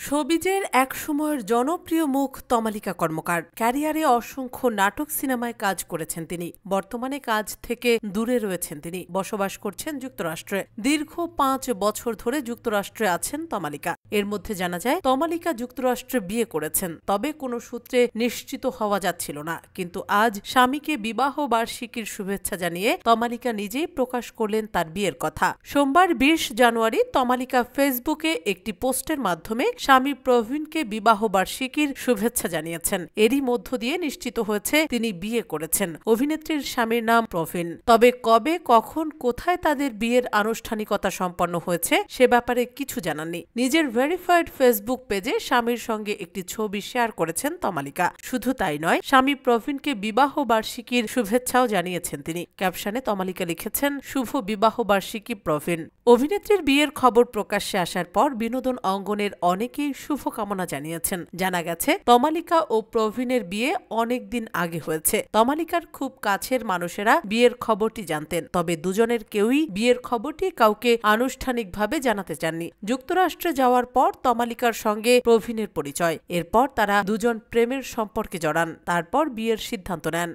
শোবিজের এক সময়ের জনপ্রিয় মুখ তমালিকা কর্মকার। ক্যারিয়ারে অসংখ্য নাটক সিনেমায় কাজ করেছেন তিনি। বর্তমানে কাজ থেকে দূরে রয়েছেন তিনি। বসবাস করছেন যুক্তরাষ্ট্রে। দীর্ঘ 5 বছর ধরে যুক্তরাষ্ট্রে আছেন তমালিকা। এর মধ্যে জানা যায় তমালিকা যুক্তরাষ্ট্রে বিয়ে করেছেন, তবে কোনো সূত্রে নিশ্চিত হওয়া যাচ্ছিল না। কিন্তু আজ স্বামীকে বিবাহ বার্ষিকীর শুভেচ্ছা জানিয়ে তমালিকা নিজেই প্রকাশ করলেন তার বিয়ের কথা। সোমবার 20 জানুয়ারি তমালিকা ফেসবুকে একটি পোস্টের মাধ্যমে স্বামী প্রবীণকে বিবাহ বার্ষিকীর শুভেচ্ছা জানিয়েছেন। এরই মধ্য দিয়ে নিশ্চিত হয়েছে তিনি বিয়ে করেছেন। অভিনেত্রীর স্বামীর নাম প্রবীণ। তবে কবে, কখন, কোথায় তাদের বিয়ের আনুষ্ঠানিকতা সম্পন্ন হয়েছে সে ব্যাপারে কিছু জানাননি। নিজের ভেরিফাইড ফেসবুক পেজে স্বামীর সঙ্গে একটি ছবি শেয়ার করেছেন তমালিকা। শুধু তাই নয়, স্বামী প্রবীণকে বিবাহ বার্ষিকীর শুভেচ্ছাও জানিয়েছেন তিনি। ক্যাপশনে তমালিকা লিখেছেন, শুভ বিবাহ বার্ষিকী প্রবীণ। অভিনেত্রীর বিয়ের খবর প্রকাশ্যে আসার পর বিনোদন অঙ্গনের অনেকেই শুভকামনা জানিয়েছেন। জানা গেছে তমালিকা ও প্রবীণের বিয়ে অনেক দিন আগে হয়েছে। তমালিকার খুব কাছের মানুষেরা বিয়ের খবরটি জানতেন, তবে দুজনের কেউই বিয়ের খবরটি কাউকে আনুষ্ঠানিকভাবে জানাতে চাননি। যুক্তরাষ্ট্রে যাওয়ার পর তমালিকার সঙ্গে প্রবীণের পরিচয়। এরপর তারা দুজন প্রেমের সম্পর্কে জড়ান, তারপর বিয়ের সিদ্ধান্ত নেন।